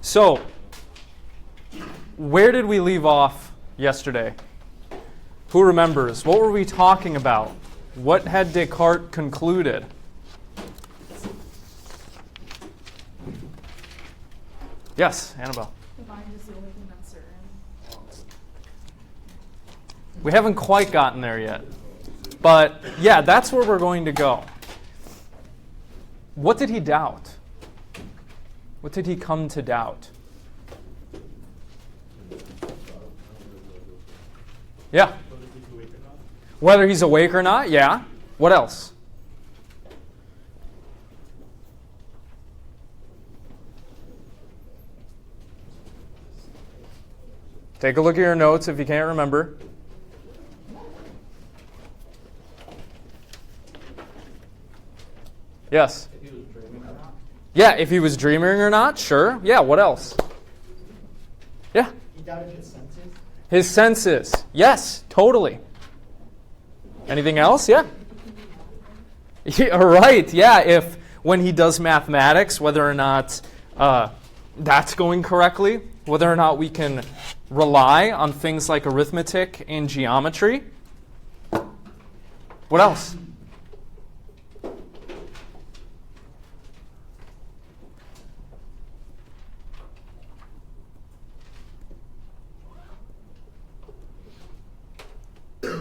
So, where did we leave off yesterday? Who remembers? What were we talking about? What had Descartes concluded? Yes, Annabelle. The mind is the only thing that's certain. We haven't quite gotten there yet. But yeah, that's where we're going to go. What did he doubt? What did he come to doubt? Yeah. Whether he's awake or not, yeah. What else? Take a look at your notes if you can't remember. Yes? If he was dreaming or not? Yeah, if he was dreaming or not, sure. Yeah, what else? Yeah? He doubted his senses. His senses. Yes, totally. Anything else? Yeah. Yeah, right. Yeah, if when he does mathematics, whether or not that's going correctly, whether or not we can rely on things like arithmetic and geometry. What else?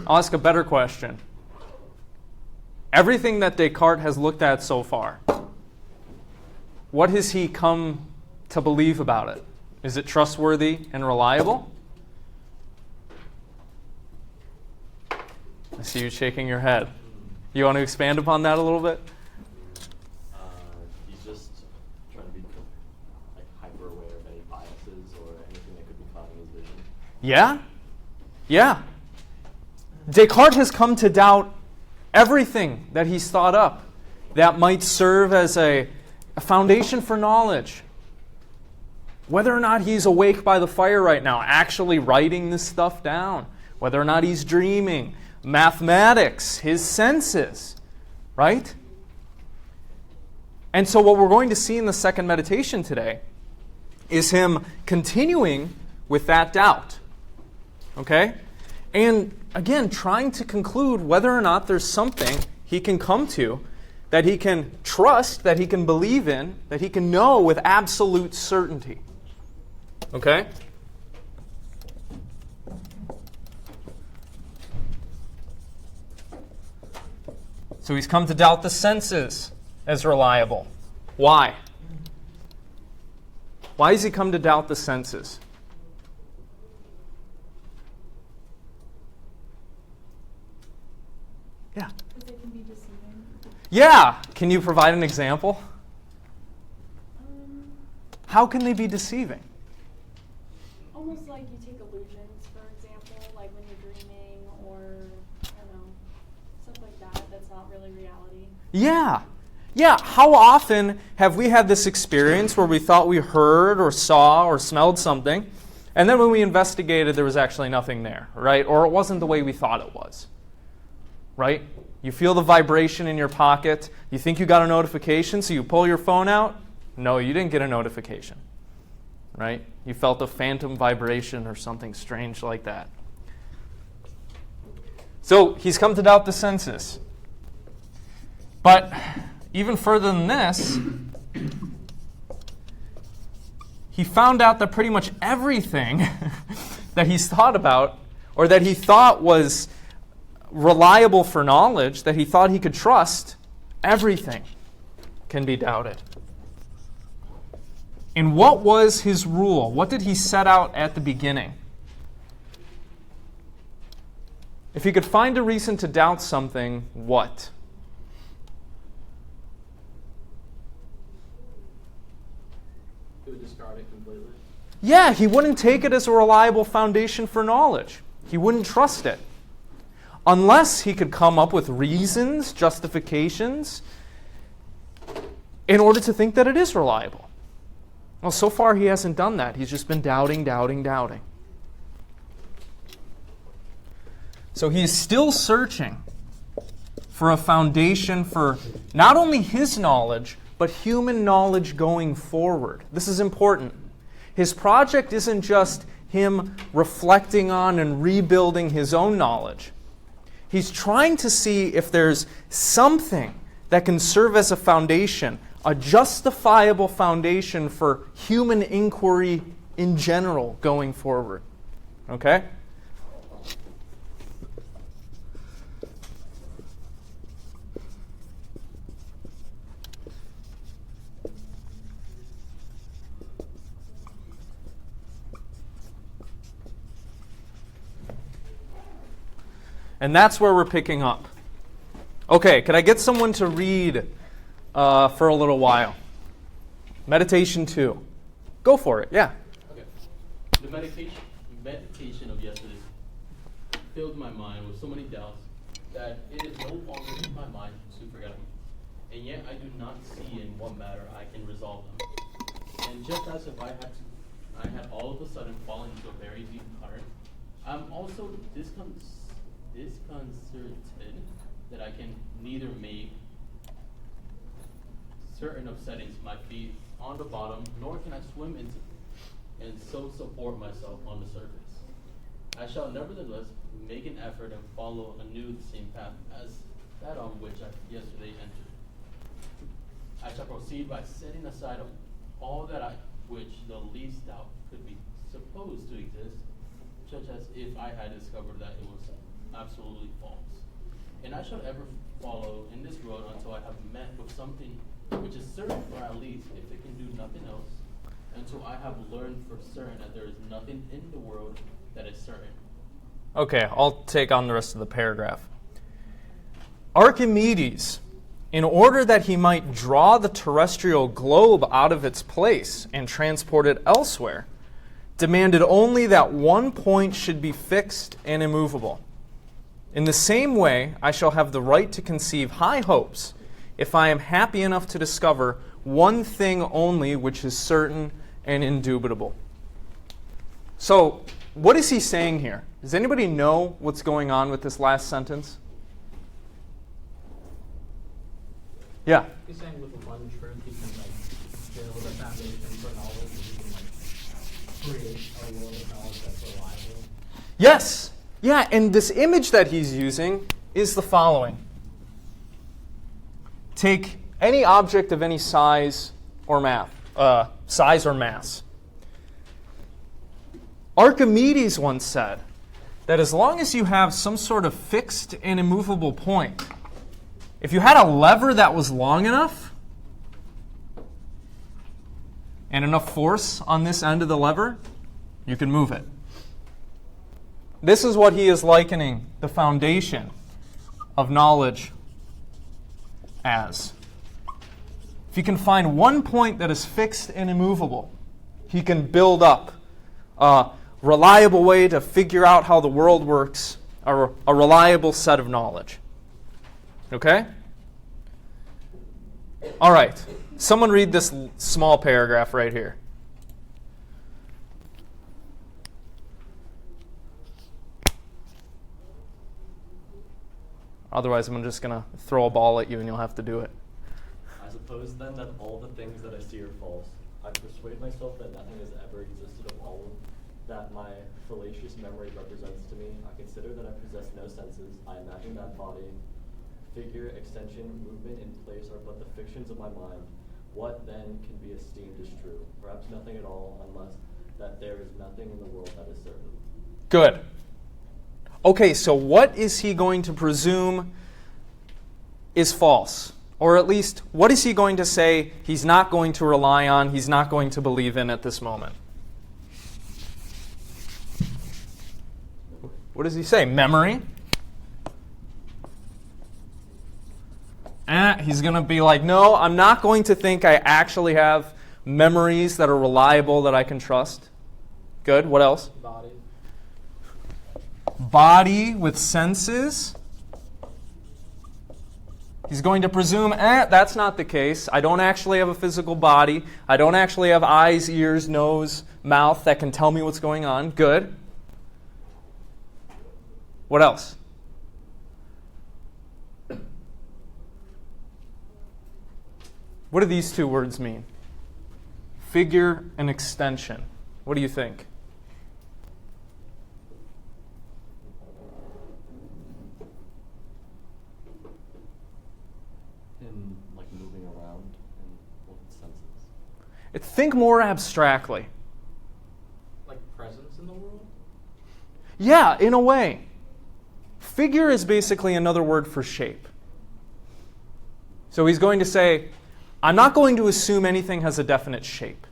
I'll ask a better question. Everything that Descartes has looked at so far, what has he come to believe about it? Is it trustworthy and reliable? I see you shaking your head. You want to expand upon that a little bit? He's just trying to be like hyper aware of any biases or anything that could be clouding his vision. Yeah? Yeah. Descartes has come to doubt everything that he's thought up that might serve as a foundation for knowledge. Whether or not he's awake by the fire right now, actually writing this stuff down. Whether or not he's dreaming. Mathematics, his senses. Right? And so what we're going to see in the second meditation today is him continuing with that doubt. Okay? And again, trying to conclude whether or not there's something he can come to that he can trust, that he can believe in, that he can know with absolute certainty. Okay? So he's come to doubt the senses as reliable. Why? Why has he come to doubt the senses? Yeah. Because they can be deceiving. Yeah. Can you provide an example? How can they be deceiving? Almost like you take illusions, for example, like when you're dreaming or, I don't know, stuff like that that's not really reality. Yeah. Yeah. How often have we had this experience where we thought we heard or saw or smelled something, and then when we investigated, there was actually nothing there, right? Or it wasn't the way we thought it was. Right? You feel the vibration in your pocket. You think you got a notification, so you pull your phone out. No, you didn't get a notification. Right? You felt a phantom vibration or something strange like that. So he's come to doubt the senses. But even further than this, he found out that pretty much everything that he's thought about, or that he thought was reliable for knowledge, that he thought he could trust, everything can be doubted. And what was his rule? What did he set out at the beginning? If he could find a reason to doubt something, what? He would discard it completely. Yeah, he wouldn't take it as a reliable foundation for knowledge. He wouldn't trust it. Unless he could come up with reasons, justifications, in order to think that it is reliable. Well, so far he hasn't done that. He's just been doubting, doubting, doubting. So he is still searching for a foundation for not only his knowledge, but human knowledge going forward. This is important. His project isn't just him reflecting on and rebuilding his own knowledge. He's trying to see if there's something that can serve as a foundation, a justifiable foundation for human inquiry in general going forward. Okay? And that's where we're picking up. Okay, could I get someone to read for a little while? Meditation 2. Go for it, yeah. Okay. The meditation of yesterday filled my mind with so many doubts that it is no longer in my mind to forget them. And yet I do not see in what matter I can resolve them. And just as if I had all of a sudden fallen into a very deep current, I'm also disconcerted that I can neither make certain of settings my feet on the bottom, nor can I swim into them, and so support myself on the surface. I shall nevertheless make an effort and follow anew the same path as that on which I yesterday entered. I shall proceed by setting aside all that which the least doubt could be supposed to exist, such as if I had discovered that it was absolutely false. And I shall ever follow in this road until I have met with something which is certain, or at least, if it can do nothing else, until I have learned for certain that there is nothing in the world that is certain. Okay, I'll take on the rest of the paragraph. Archimedes, in order that he might draw the terrestrial globe out of its place and transport it elsewhere, demanded only that one point should be fixed and immovable. In the same way, I shall have the right to conceive high hopes if I am happy enough to discover one thing only which is certain and indubitable. So, what is he saying here? Does anybody know what's going on with this last sentence? Yeah. He's saying with one truth he can build a foundation for knowledge, and he can create a world of knowledge that's reliable. Yes. Yeah, and this image that he's using is the following. Take any object of any size or mass. Archimedes once said that as long as you have some sort of fixed and immovable point, if you had a lever that was long enough and enough force on this end of the lever, you can move it. This is what he is likening the foundation of knowledge as. If he can find one point that is fixed and immovable, he can build up a reliable way to figure out how the world works, a reliable set of knowledge. Okay? All right. Someone read this small paragraph right here. Otherwise, I'm just going to throw a ball at you and you'll have to do it. I suppose then that all the things that I see are false. I persuade myself that nothing has ever existed of all that my fallacious memory represents to me. I consider that I possess no senses. I imagine that body, figure, extension, movement, and place are but the fictions of my mind. What then can be esteemed as true? Perhaps nothing at all, unless that there is nothing in the world that is certain. Good. Okay, so what is he going to presume is false? Or at least, what is he going to say he's not going to rely on, he's not going to believe in at this moment? What does he say? Memory? He's going to be like, no, I'm not going to think I actually have memories that are reliable, that I can trust. Good. What else? Body. Body with senses. He's going to presume, that's not the case. I don't actually have a physical body. I don't actually have eyes, ears, nose, mouth that can tell me what's going on. Good. What else? What do these two words mean? Figure and extension. What do you think? In like moving around in what senses? Think more abstractly. Like presence in the world? Yeah, in a way. Figure is basically another word for shape. So he's going to say, I'm not going to assume anything has a definite shape,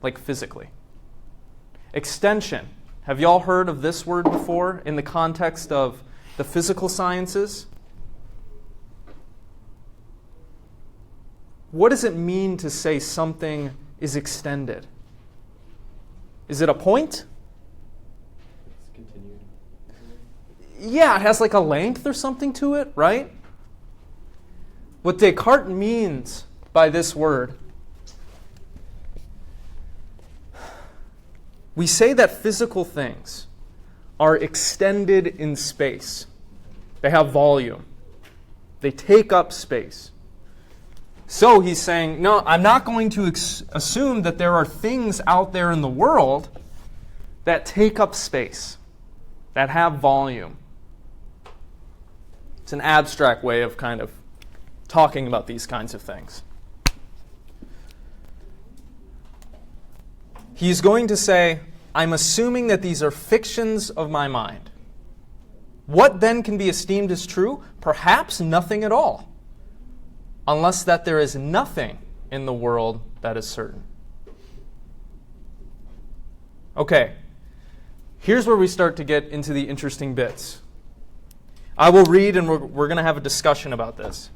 like physically. Extension. Have y'all heard of this word before in the context of the physical sciences? What does it mean to say something is extended? Is it a point? It's continued. Yeah, it has like a length or something to it, right? What Descartes means by this word, we say that physical things are extended in space. They have volume. They take up space. So he's saying, no, I'm not going to assume that there are things out there in the world that take up space, that have volume. It's an abstract way of kind of talking about these kinds of things. He's going to say, I'm assuming that these are fictions of my mind. What then can be esteemed as true? Perhaps nothing at all, unless that there is nothing in the world that is certain. Okay, here's where we start to get into the interesting bits. I will read and we're going to have a discussion about this.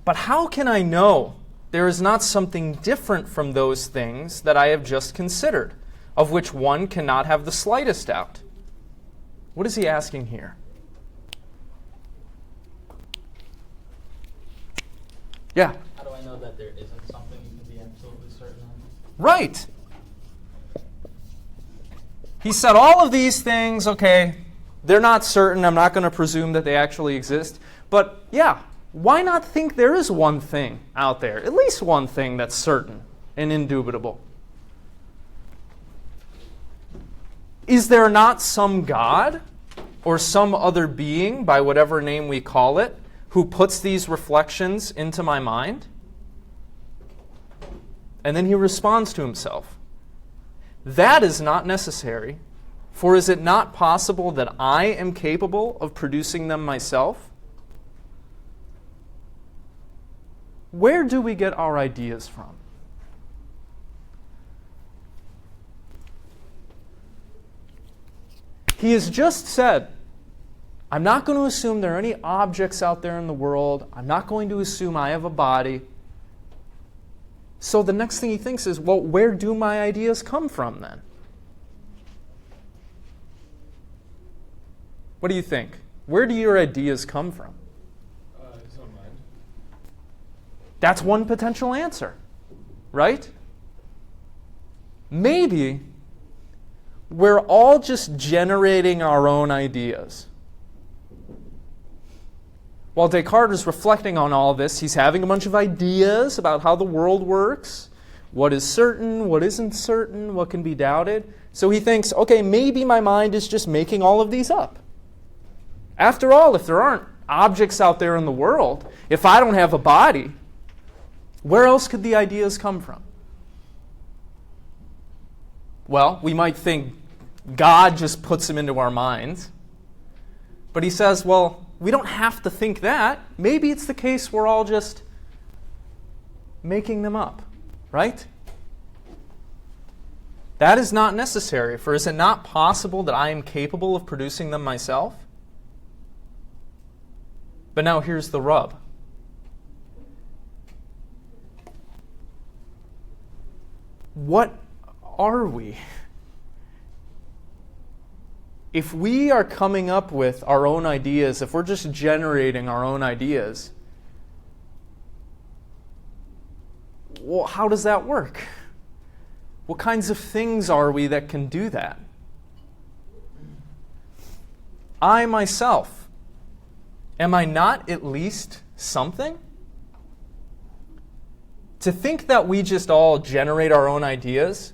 But how can I know there is not something different from those things that I have just considered, of which one cannot have the slightest doubt? What is he asking here? Yeah. How do I know that there isn't something you can be absolutely certain of? Right. He said all of these things, okay, they're not certain. I'm not going to presume that they actually exist. But yeah, why not think there is one thing out there, at least one thing that's certain and indubitable? Is there not some God or some other being, by whatever name we call it, who puts these reflections into my mind? And then he responds to himself. That is not necessary, for is it not possible that I am capable of producing them myself? Where do we get our ideas from? He has just said, I'm not going to assume there are any objects out there in the world. I'm not going to assume I have a body. So the next thing he thinks is, well, where do my ideas come from then? What do you think? Where do your ideas come from? His own mind. That's one potential answer, right? Maybe we're all just generating our own ideas. While Descartes is reflecting on all this, he's having a bunch of ideas about how the world works, what is certain, what isn't certain, what can be doubted. So he thinks, okay, maybe my mind is just making all of these up. After all, if there aren't objects out there in the world, if I don't have a body, where else could the ideas come from? Well, we might think God just puts them into our minds. But he says, well, we don't have to think that. Maybe it's the case we're all just making them up, right? That is not necessary, for is it not possible that I am capable of producing them myself? But now here's the rub. What are we? If we are coming up with our own ideas, if we're just generating our own ideas, well, how does that work? What kinds of things are we that can do that? I myself, am I not at least something? To think that we just all generate our own ideas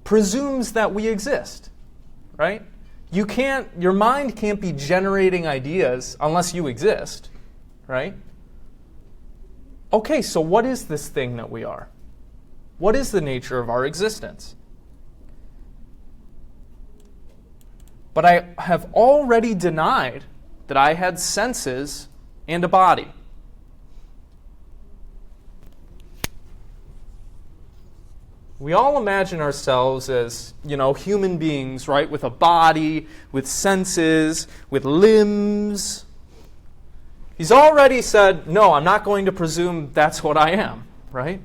presumes that we exist, right? Your mind can't be generating ideas unless you exist, right? Okay, so what is this thing that we are? What is the nature of our existence? But I have already denied that I had senses and a body. We all imagine ourselves as, human beings, right? With a body, with senses, with limbs. He's already said, no, I'm not going to presume that's what I am, right?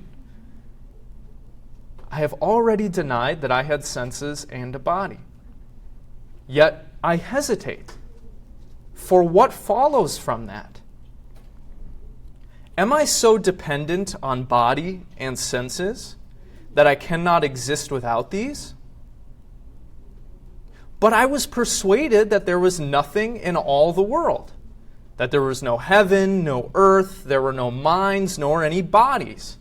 I have already denied that I had senses and a body. Yet I hesitate. For what follows from that? Am I so dependent on body and senses that I cannot exist without these? But I was persuaded that there was nothing in all the world, that there was no heaven, no earth, there were no minds, nor any bodies.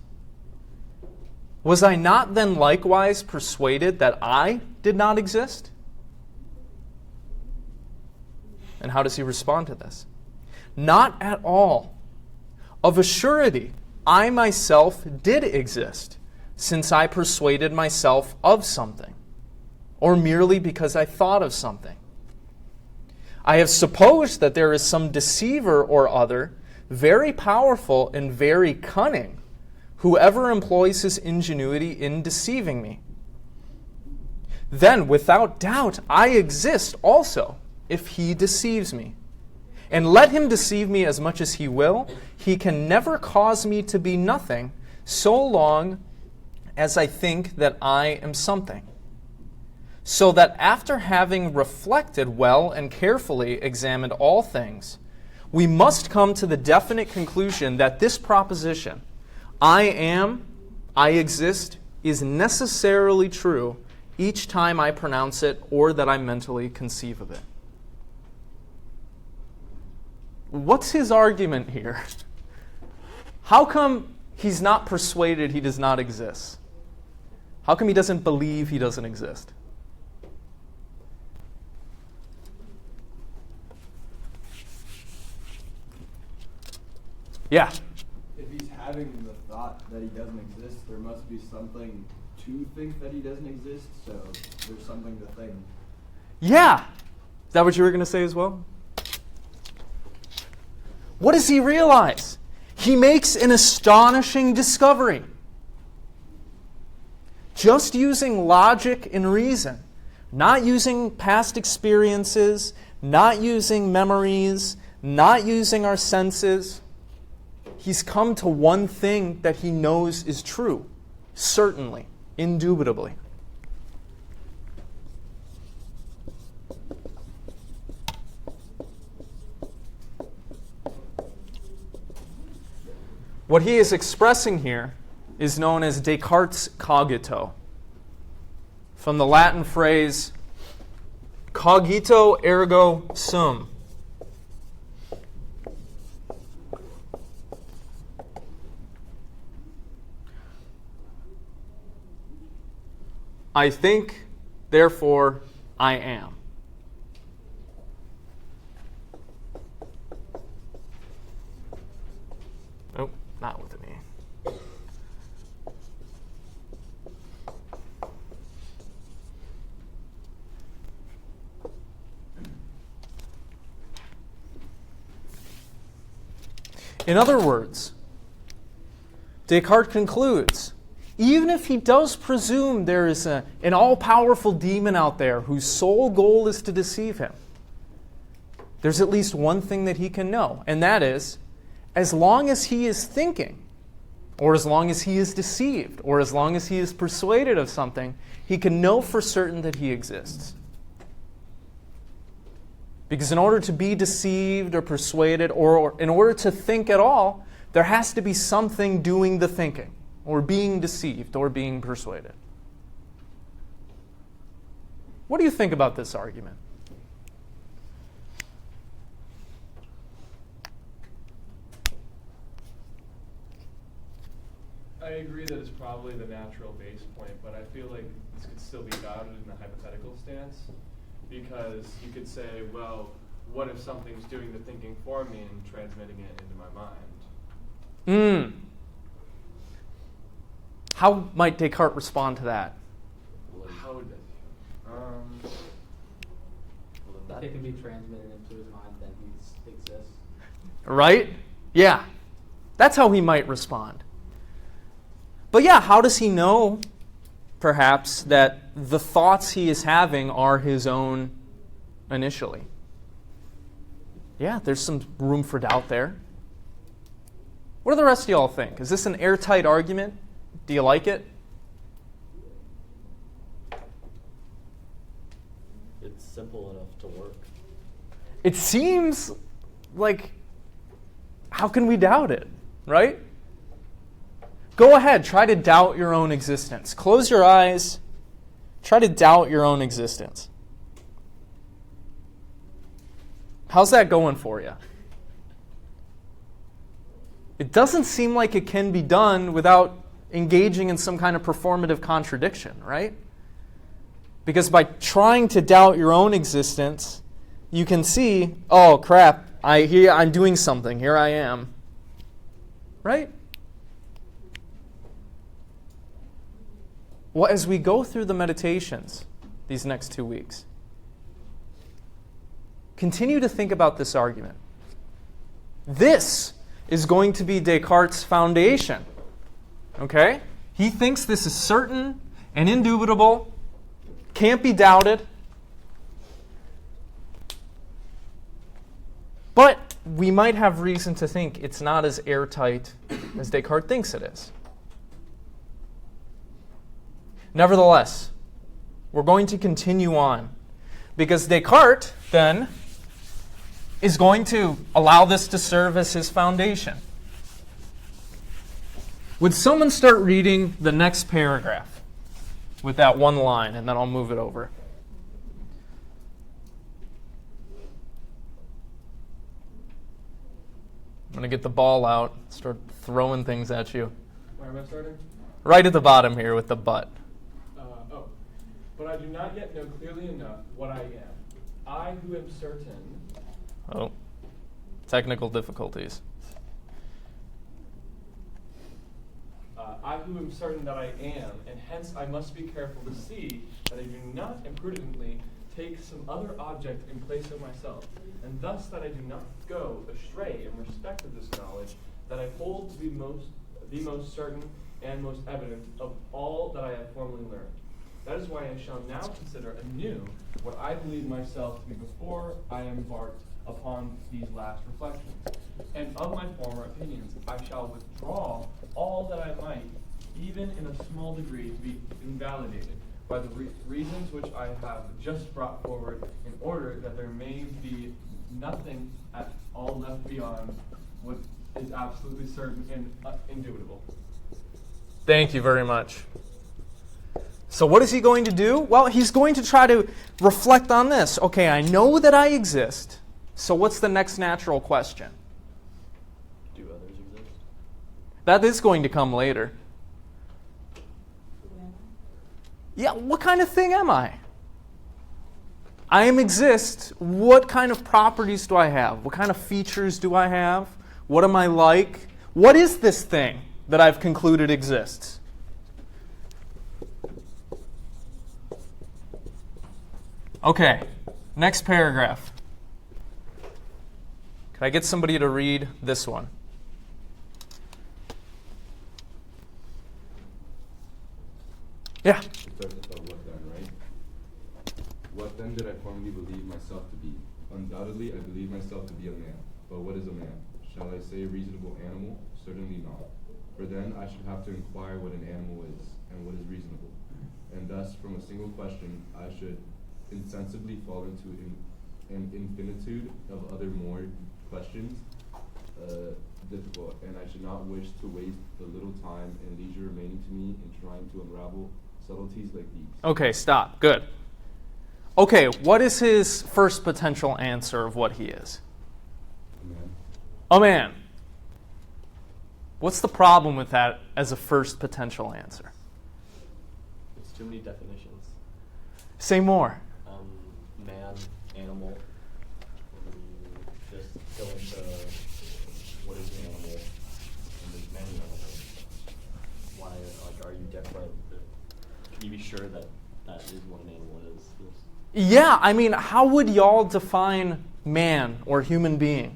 Was I not then likewise persuaded that I did not exist? And how does he respond to this? Not at all. Of a surety, I myself did exist, since I persuaded myself of something, or merely because I thought of something. I have supposed that there is some deceiver or other, very powerful and very cunning, whoever employs his ingenuity in deceiving me. Then, without doubt, I exist also, if he deceives me. And let him deceive me as much as he will, he can never cause me to be nothing, so long as I think that I am something. So that after having reflected well and carefully examined all things, we must come to the definite conclusion that this proposition, I am, I exist, is necessarily true each time I pronounce it or that I mentally conceive of it. What's his argument here? How come he's not persuaded he does not exist? How come he doesn't believe he doesn't exist? Yeah. If he's having the thought that he doesn't exist, there must be something to think that he doesn't exist, so there's something to think. Yeah. Is that what you were going to say as well? What does he realize? He makes an astonishing discovery. Just using logic and reason, not using past experiences, not using memories, not using our senses, he's come to one thing that he knows is true, certainly, indubitably. What he is expressing here is known as Descartes' cogito, from the Latin phrase cogito ergo sum. I think, therefore I am. Nope, not with me. In other words, Descartes concludes, even if he does presume there is an all-powerful demon out there whose sole goal is to deceive him, there's at least one thing that he can know, and that is, as long as he is thinking, or as long as he is deceived, or as long as he is persuaded of something, he can know for certain that he exists. Because in order to be deceived or persuaded, or in order to think at all, there has to be something doing the thinking, or being deceived, or being persuaded. What do you think about this argument? I agree that it's probably the natural base point, but I feel like this could still be doubted in the hypothetical stance, because you could say, well, what if something's doing the thinking for me and transmitting it into my mind? How might Descartes respond to that? How would that? If it can be transmitted into his mind, then he exists. Right? Yeah. That's how he might respond. But yeah, how does he know, perhaps, that the thoughts he is having are his own initially? Yeah, there's some room for doubt there. What do the rest of y'all think? Is this an airtight argument? Do you like it? It's simple enough to work. It seems like, how can we doubt it, right? Go ahead, try to doubt your own existence. Close your eyes, try to doubt your own existence. How's that going for you? It doesn't seem like it can be done without engaging in some kind of performative contradiction, right? Because by trying to doubt your own existence, you can see, oh crap, I'm doing something, here I am. Right? Well, as we go through the meditations these next 2 weeks, continue to think about this argument. This is going to be Descartes' foundation. Okay? He thinks this is certain and indubitable, can't be doubted. But we might have reason to think it's not as airtight as Descartes thinks it is. Nevertheless, we're going to continue on, because Descartes, then, is going to allow this to serve as his foundation. Would someone start reading the next paragraph with that one line, and then I'll move it over. I'm going to get the ball out, start throwing things at you. Where am I starting? Right at the bottom here with the but. But I do not yet know clearly enough what I am. I who am certain. Oh, technical difficulties. I who am certain that I am, and hence I must be careful to see that I do not imprudently take some other object in place of myself, and thus that I do not go astray in respect of this knowledge that I hold to be the most certain and most evident of all that I have formerly learned. That is why I shall now consider anew what I believe myself to be before I embarked upon these last reflections. And of my former opinions I shall withdraw all that I might, even in a small degree, to be invalidated by the reasons which I have just brought forward, in order that there may be nothing at all left beyond what is absolutely certain and indubitable. Thank you very much. So what is he going to do? Well, he's going to try to reflect on this. Okay, I know that I exist. So what's the next natural question? Do others exist? That is going to come later. Yeah, what kind of thing am I? I exist. What kind of properties do I have? What kind of features do I have? What am I like? What is this thing that I've concluded exists? Okay, next paragraph. Can I get somebody to read this one? Yeah. It starts with the what then, right? What then did I formerly believe myself to be? Undoubtedly, I believe myself to be a man. But what is a man? Shall I say a reasonable animal? Certainly not. For then I should have to inquire what an animal is, and what is reasonable. And thus, from a single question, I should insensibly fall into an infinitude of other more questions, difficult, and I should not wish to waste the little time and leisure remaining to me in trying to unravel subtleties like these. Okay, stop. Good. Okay, what is his first potential answer of what he is? A man. A man. What's the problem with that as a first potential answer? It's too many definitions. Say more. Man, animal. Just go into what is an animal, and there's many animals. Why, like, are you different? Can you be sure that that is what an animal is? Yeah, I mean, how would y'all define man or human being?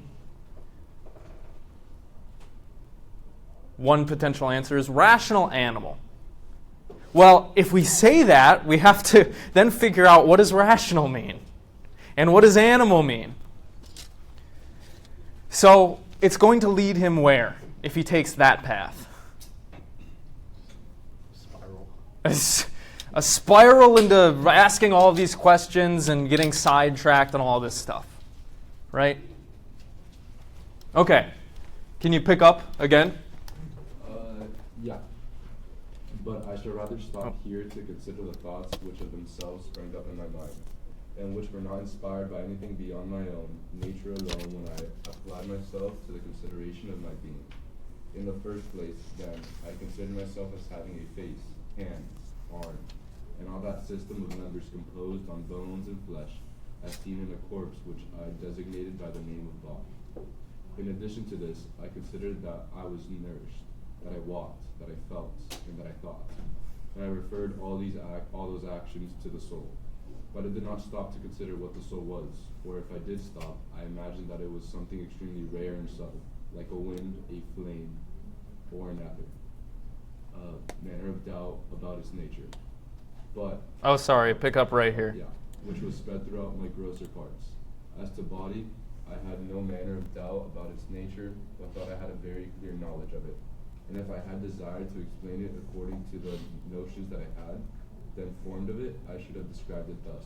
One potential answer is rational animal. Well, if we say that, we have to then figure out what does rational mean? And what does animal mean? So it's going to lead him where if he takes that path? Spiral. A spiral into asking all of these questions and getting sidetracked and all this stuff. Right? Okay. Can you pick up again? Yeah. But I shall rather stop here to consider the thoughts which of themselves sprang up in my mind, and which were not inspired by anything beyond my own nature alone when I applied myself to the consideration of my being. In the first place, then, I consider myself as having a face, hands, arms, and all that system of members composed on bones and flesh, as seen in a corpse which I designated by the name of body. In addition to this, I considered that I was nourished, that I walked, that I felt, and that I thought. And I referred all those actions to the soul. But I did not stop to consider what the soul was, or if I did stop, I imagined that it was something extremely rare and subtle, like a wind, a flame, or an ether, a manner of doubt about its nature. But Oh, sorry. Pick up right here. yeah, which was spread throughout my grosser parts. As to body, I had no manner of doubt about its nature, but thought I had a very clear knowledge of it. And if I had desired to explain it according to the notions that I had then formed of it, I should have described it thus.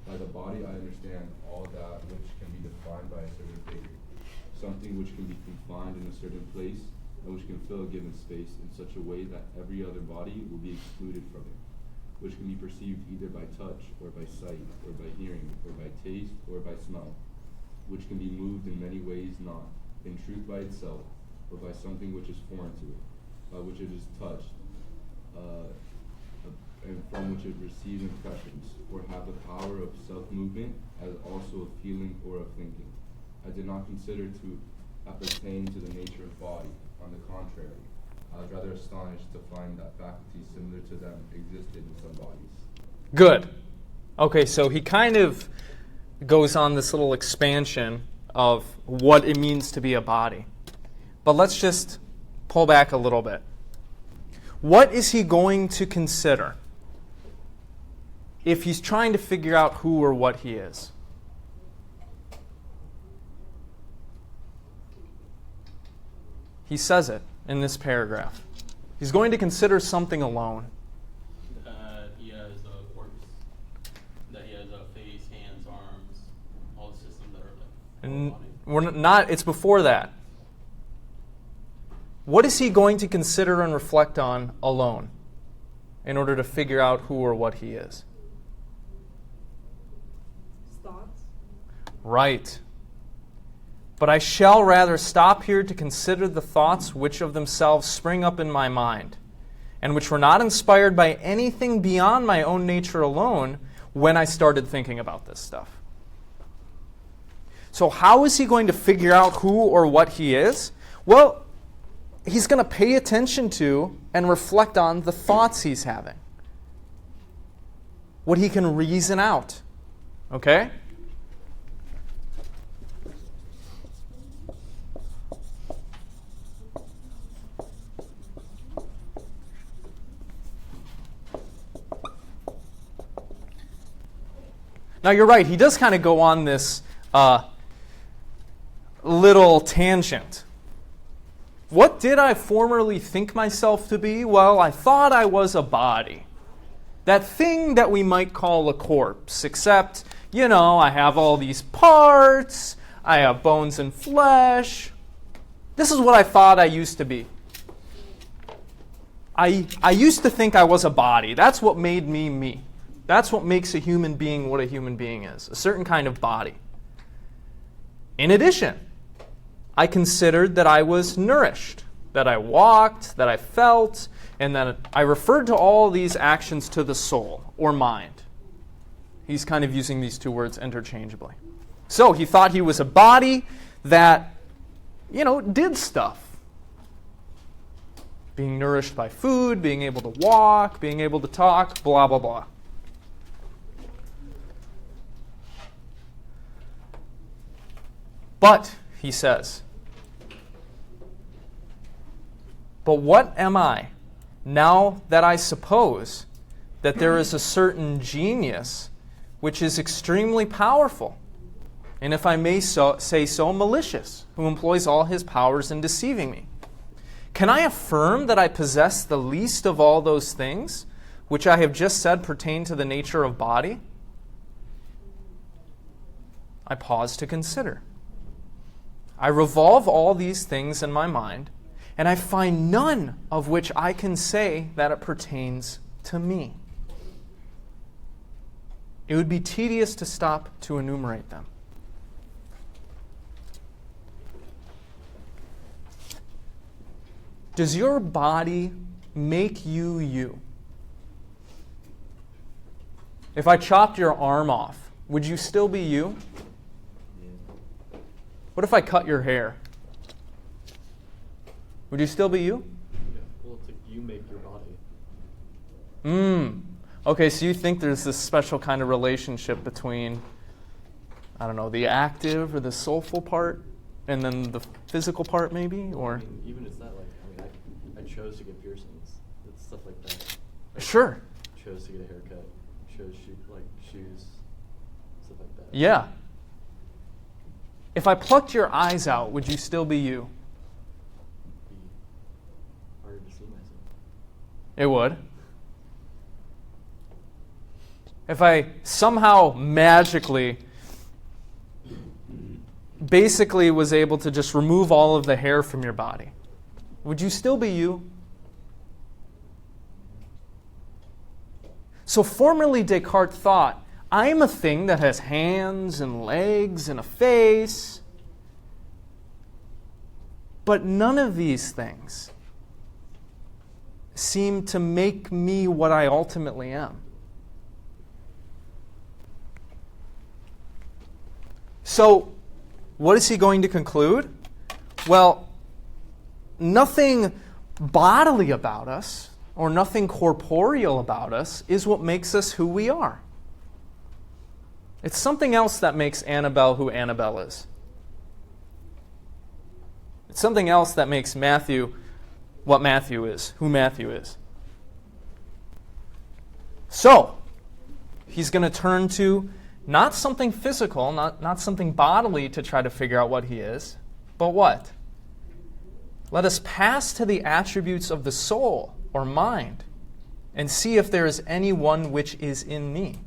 By the body I understand all that which can be defined by a certain figure, something which can be confined in a certain place, and which can fill a given space in such a way that every other body will be excluded from it, which can be perceived either by touch, or by sight, or by hearing, or by taste, or by smell, which can be moved in many ways not, in truth by itself, or by something which is foreign to it, by which it is touched, and from which it receives impressions, or have the power of self-movement, as also of feeling or of thinking. I did not consider to appertain to the nature of body. On the contrary, I was rather astonished to find that faculties similar to them existed in some bodies. Good. Okay, so he kind of goes on this little expansion of what it means to be a body. But let's just pull back a little bit. What is he going to consider if he's trying to figure out who or what he is? He says it in this paragraph. He's going to consider something alone. He has a corpse, that he has a face, hands, arms, all the systems that are like And body. we're not, it's before that. What is he going to consider and reflect on alone in order to figure out who or what he is? His thoughts. Right. But I shall rather stop here to consider the thoughts which of themselves spring up in my mind, and which were not inspired by anything beyond my own nature alone when I started thinking about this stuff. So how is he going to figure out who or what he is? Well, he's going to pay attention to and reflect on the thoughts he's having. What he can reason out. Okay? Now you're right, he does kind of go on this little tangent. What did I formerly think myself to be? Well, I thought I was a body. That thing that we might call a corpse, except, I have all these parts, I have bones and flesh. This is what I thought I used to be. I used to think I was a body. That's what made me me. That's what makes a human being what a human being is, a certain kind of body. In addition, I considered that I was nourished, that I walked, that I felt, and that I referred to all these actions to the soul or mind. He's kind of using these two words interchangeably. So he thought he was a body that, did stuff. Being nourished by food, being able to walk, being able to talk, blah, blah, blah. But, he says, but what am I, now that I suppose that there is a certain genius which is extremely powerful, and if I may say so, malicious, who employs all his powers in deceiving me? Can I affirm that I possess the least of all those things which I have just said pertain to the nature of body? I pause to consider. I revolve all these things in my mind, and I find none of which I can say that it pertains to me. It would be tedious to stop to enumerate them. Does your body make you you? If I chopped your arm off, would you still be you? What if I cut your hair? Would you still be you? Yeah. Well, it's like you make your body. Okay, so you think there's this special kind of relationship between, the active or the soulful part, and then the physical part maybe? Or Even it's that, I chose to get piercings. It's stuff like that. Sure. Chose to get a haircut. Chose shoes. Stuff like that. Yeah. If I plucked your eyes out, would you still be you? It'd be harder to see myself. It would. If I somehow magically, basically was able to just remove all of the hair from your body, would you still be you? So formerly Descartes thought, I'm a thing that has hands and legs and a face. But none of these things seem to make me what I ultimately am. So, what is he going to conclude? Well, nothing bodily about us or nothing corporeal about us is what makes us who we are. It's something else that makes Annabelle who Annabelle is. It's something else that makes Matthew what Matthew is, who Matthew is. So, he's going to turn to not something physical, not something bodily to try to figure out what he is, but what? Let us pass to the attributes of the soul or mind and see if there is any one which is in me.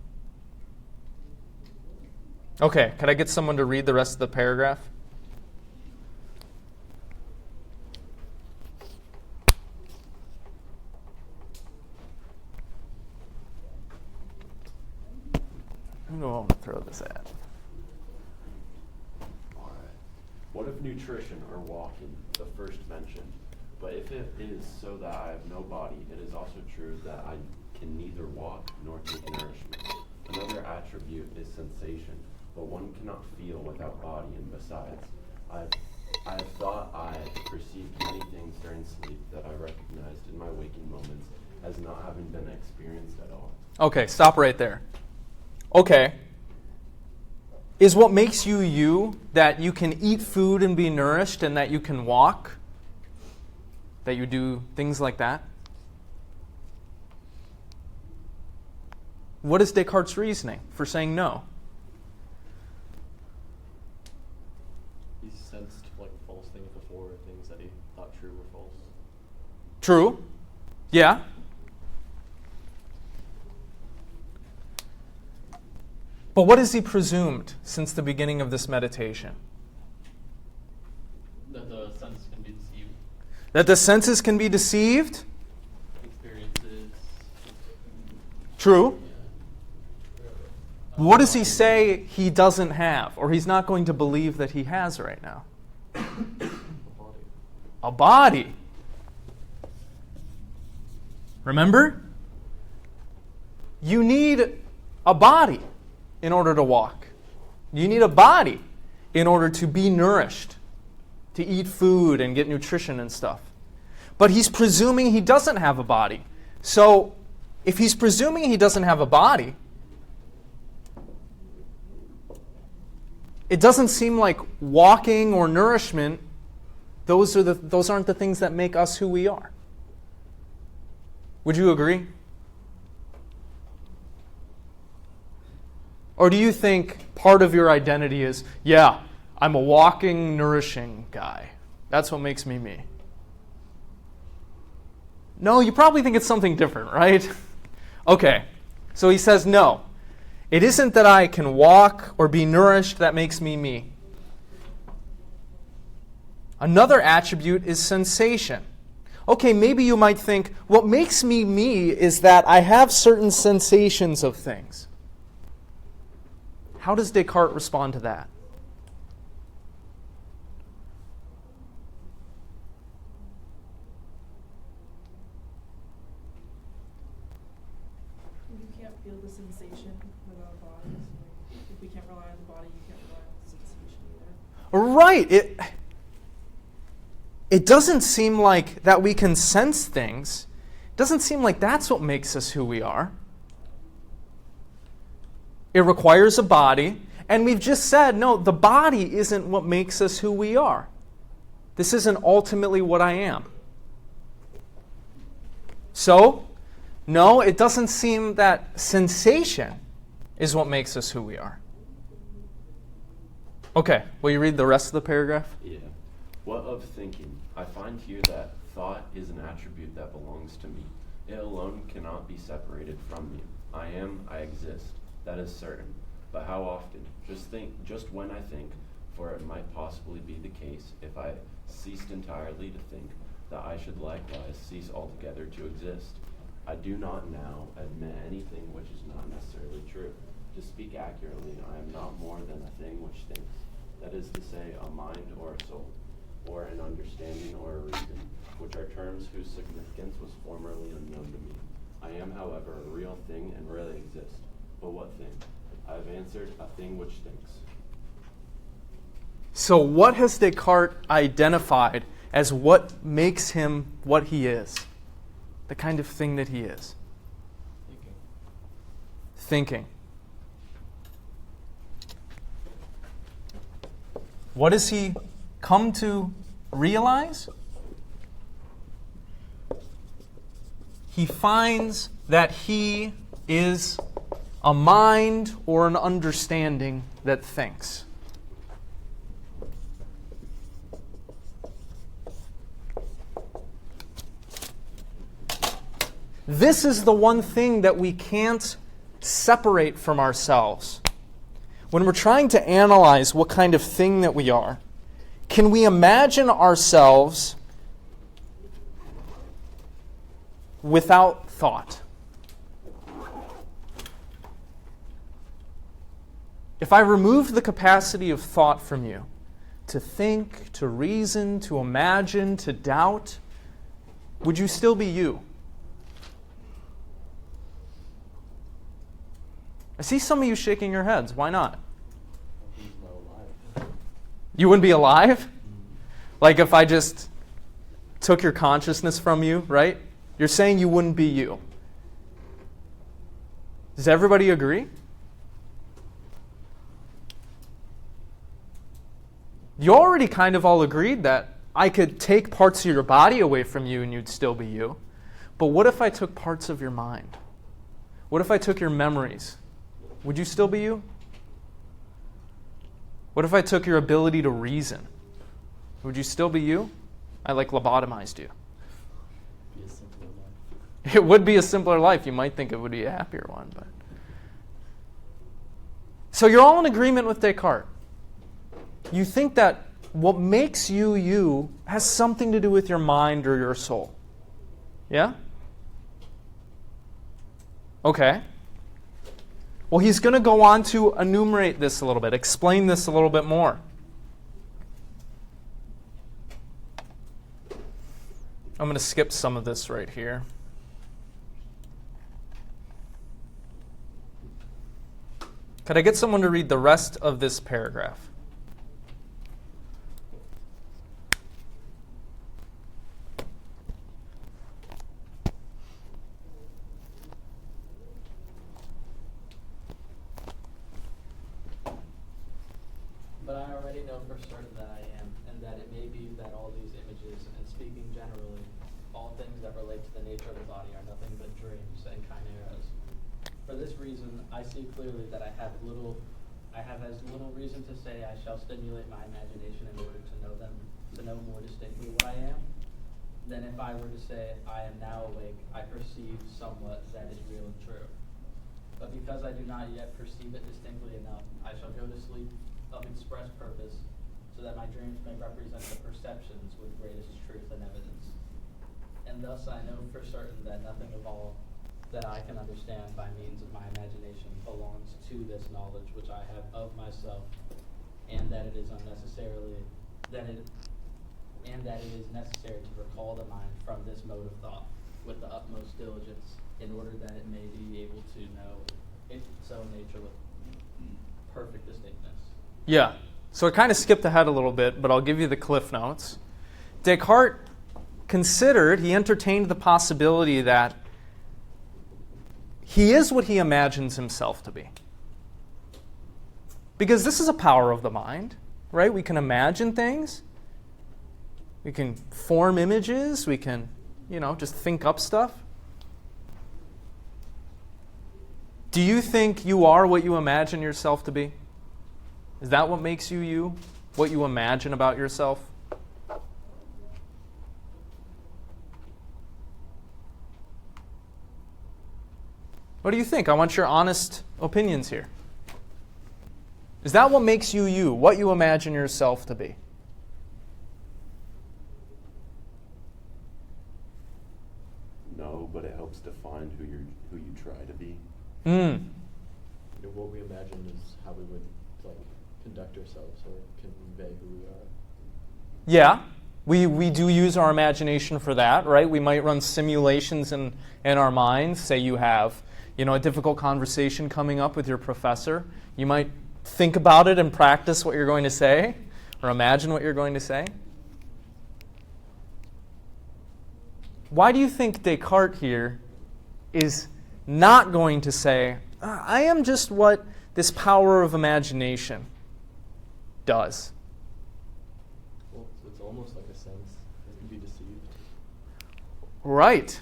Okay, could I get someone to read the rest of the paragraph? Who do I want to throw this at? Alright. What if nutrition or walking, the first mentioned? But if it is so that I have no body, it is also true that I can neither walk nor take nourishment. Another attribute is sensation, but one cannot feel without body, and besides, I have thought I perceived many things during sleep that I recognized in my waking moments as not having been experienced at all. Okay, stop right there. Okay. Is what makes you you that you can eat food and be nourished and that you can walk? That you do things like that? What is Descartes' reasoning for saying no? He sensed false things before, things that he thought true were false. True. Yeah. But what has he presumed since the beginning of this meditation? That the senses can be deceived. That the senses can be deceived? Experiences. True. Yeah. What does he say he doesn't have, or he's not going to believe that he has right now? A body. A body. Remember? You need a body in order to walk. You need a body in order to be nourished, to eat food and get nutrition and stuff. But he's presuming he doesn't have a body. So if he's presuming he doesn't have a body, it doesn't seem like walking or nourishment, those aren't the things that make us who we are. Would you agree? Or do you think part of your identity is, yeah, I'm a walking, nourishing guy. That's what makes me me. No, you probably think it's something different, right? Okay, so he says, no. It isn't that I can walk or be nourished that makes me me. Another attribute is sensation. Okay, maybe you might think, what makes me me is that I have certain sensations of things. How does Descartes respond to that? You can't feel the sensation without a body. So if we can't rely on the body, you can't rely on the sensation either. Right. It doesn't seem like that we can sense things. It doesn't seem like that's what makes us who we are. It requires a body. And we've just said, no, the body isn't what makes us who we are. This isn't ultimately what I am. So, no, it doesn't seem that sensation is what makes us who we are. Okay, will you read the rest of the paragraph? Yeah. What of thinking? I find here that thought is an attribute that belongs to me. It alone cannot be separated from me. I am, I exist. That is certain. But how often? Just when I think, for it might possibly be the case, if I ceased entirely to think, that I should likewise cease altogether to exist. I do not now admit anything which is not necessarily true. To speak accurately, I am not more than a thing which thinks. That is to say, a mind or a soul, or an understanding or a reason, which are terms whose significance was formerly unknown to me. I am, however, a real thing and really exist. But what thing? I have answered, a thing which thinks. So what has Descartes identified as what makes him what he is? The kind of thing that he is? Thinking. What does he come to realize? He finds that he is a mind or an understanding that thinks. This is the one thing that we can't separate from ourselves. When we're trying to analyze what kind of thing that we are, can we imagine ourselves without thought? If I remove the capacity of thought from you, to think, to reason, to imagine, to doubt, would you still be you? I see some of you shaking your heads. Why not? You wouldn't be alive? Like if I just took your consciousness from you, right? You're saying you wouldn't be you. Does everybody agree? You already kind of all agreed that I could take parts of your body away from you and you'd still be you. But what if I took parts of your mind? What if I took your memories? Would you still be you? What if I took your ability to reason? Would you still be you? I lobotomized you. Be a simpler life. It would be a simpler life. You might think it would be a happier one, but. So you're all in agreement with Descartes. You think that what makes you you has something to do with your mind or your soul. Yeah? Okay. Well, he's going to go on to enumerate this a little bit, explain this a little bit more. I'm going to skip some of this right here. Could I get someone to read the rest of this paragraph? But I already know for certain that I am, and that it may be that all these images, and speaking generally, all things that relate to the nature of the body are nothing but dreams and chimeras. For this reason, I see clearly that I have as little reason to say I shall stimulate my imagination in order to know more distinctly what I am, than if I were to say, I am now awake, I perceive somewhat that is real and true. But because I do not yet perceive it distinctly enough, I shall go to sleep of express purpose, so that my dreams may represent the perceptions with greatest truth and evidence. And thus I know for certain that nothing of all that I can understand by means of my imagination belongs to this knowledge which I have of myself, and that it is necessary to recall the mind from this mode of thought with the utmost diligence, in order that it may be able to know its own nature with perfect distinctness. Yeah. So I kind of skipped ahead a little bit, but I'll give you the cliff notes. Descartes he entertained the possibility that he is what he imagines himself to be. Because this is a power of the mind, right? We can imagine things. We can form images. We can, just think up stuff. Do you think you are what you imagine yourself to be? Is that what makes you you? What you imagine about yourself? What do you think? I want your honest opinions here. Is that what makes you you? What you imagine yourself to be? No, but it helps define who you try to be. What we imagine is how we would conduct ourselves or convey who we are. Yeah, we do use our imagination for that, right? We might run simulations in our minds. Say you have, a difficult conversation coming up with your professor. You might think about it and practice what you're going to say, or imagine what you're going to say. Why do you think Descartes here is not going to say, I am just what this power of imagination does? Well, it's almost like a sense it can be deceived. Right.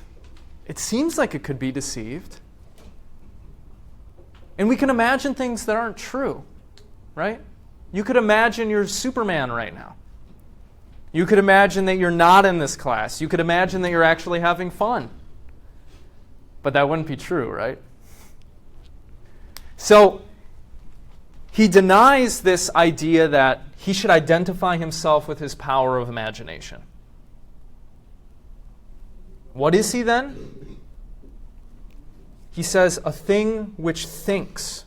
It seems like it could be deceived. And we can imagine things that aren't true, right? You could imagine you're Superman right now. You could imagine that you're not in this class. You could imagine that you're actually having fun. But that wouldn't be true, right? So he denies this idea that he should identify himself with his power of imagination. What is he then? He says, a thing which thinks.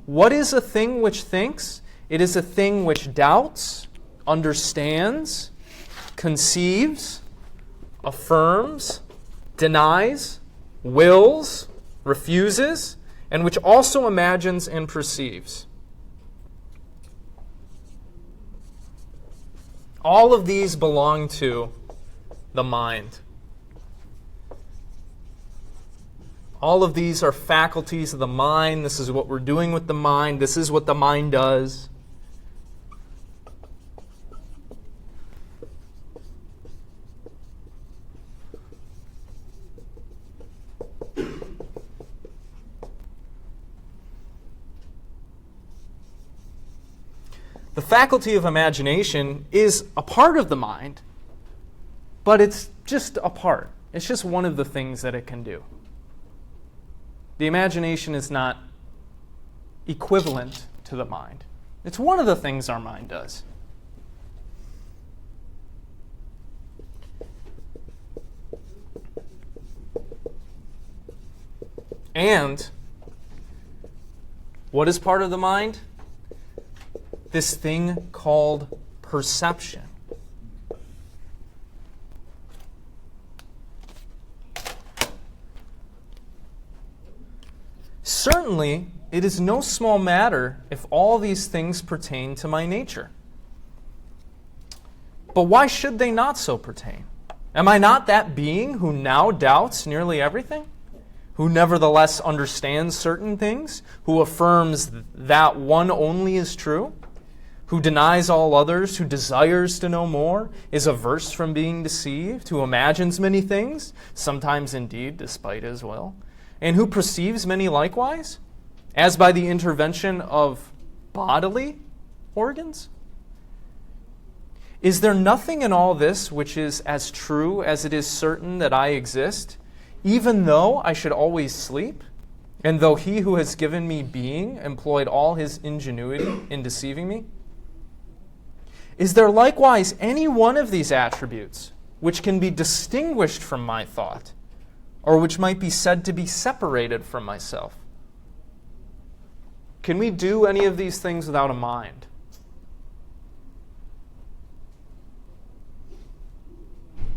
What is a thing which thinks? It is a thing which doubts, understands, conceives, affirms, denies, wills, refuses, and which also imagines and perceives. All of these belong to the mind. All of these are faculties of the mind. This is what we're doing with the mind. This is what the mind does. The faculty of imagination is a part of the mind, but it's just a part. It's just one of the things that it can do. The imagination is not equivalent to the mind. It's one of the things our mind does. And what is part of the mind? This thing called perception. Certainly, it is no small matter if all these things pertain to my nature. But why should they not so pertain? Am I not that being who now doubts nearly everything? Who nevertheless understands certain things? Who affirms that one only is true? Who denies all others? Who desires to know more? Is averse from being deceived? Who imagines many things, sometimes indeed despite his will? And who perceives many likewise, as by the intervention of bodily organs? Is there nothing in all this which is as true as it is certain that I exist, even though I should always sleep, and though he who has given me being employed all his ingenuity in deceiving me? Is there likewise any one of these attributes which can be distinguished from my thought, or which might be said to be separated from myself? Can we do any of these things without a mind?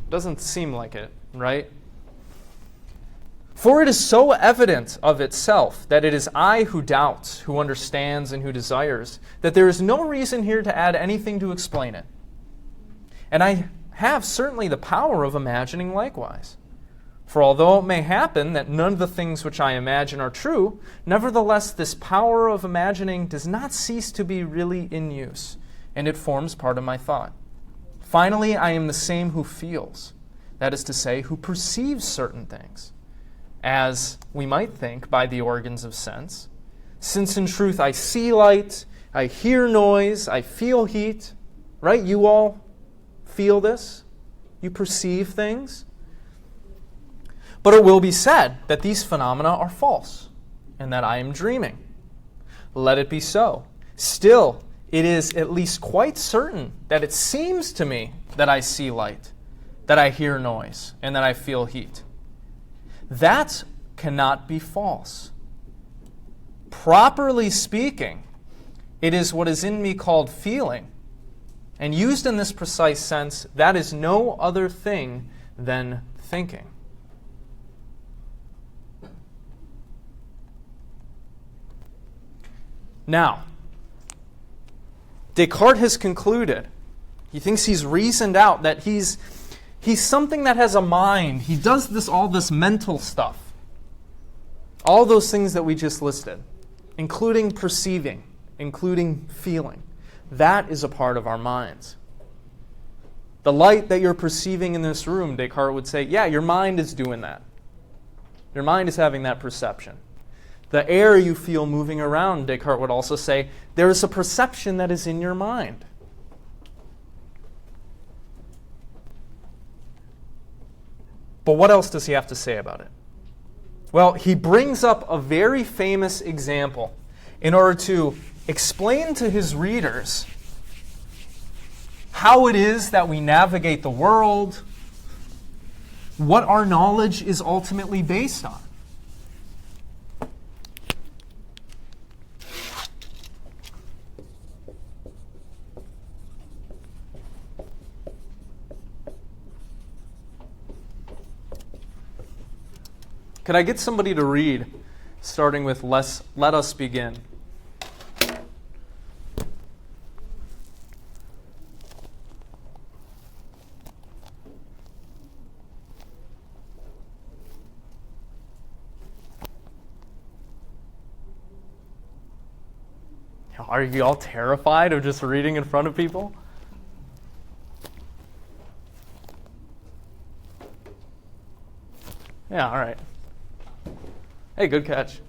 Doesn't seem like it, right? For it is so evident of itself that it is I who doubts, who understands, and who desires, that there is no reason here to add anything to explain it. And I have certainly the power of imagining likewise. For although it may happen that none of the things which I imagine are true, nevertheless this power of imagining does not cease to be really in use, and it forms part of my thought. Finally, I am the same who feels, that is to say, who perceives certain things, as we might think by the organs of sense, since in truth I see light, I hear noise, I feel heat, right? You all feel this? You perceive things? But it will be said that these phenomena are false, and that I am dreaming. Let it be so. Still, it is at least quite certain that it seems to me that I see light, that I hear noise, and that I feel heat. That cannot be false. Properly speaking, it is what is in me called feeling. And used in this precise sense, that is no other thing than thinking. Now, Descartes has concluded, he thinks he's reasoned out that he's something that has a mind. He does all this mental stuff. All those things that we just listed, including perceiving, including feeling. That is a part of our minds. The light that you're perceiving in this room, Descartes would say, yeah, your mind is doing that. Your mind is having that perception. The air you feel moving around, Descartes would also say, there is a perception that is in your mind. But what else does he have to say about it? Well, he brings up a very famous example in order to explain to his readers how it is that we navigate the world, what our knowledge is ultimately based on. Could I get somebody to read, starting with Let Us Begin? Are you all terrified of just reading in front of people? Yeah, all right. Hey, good catch.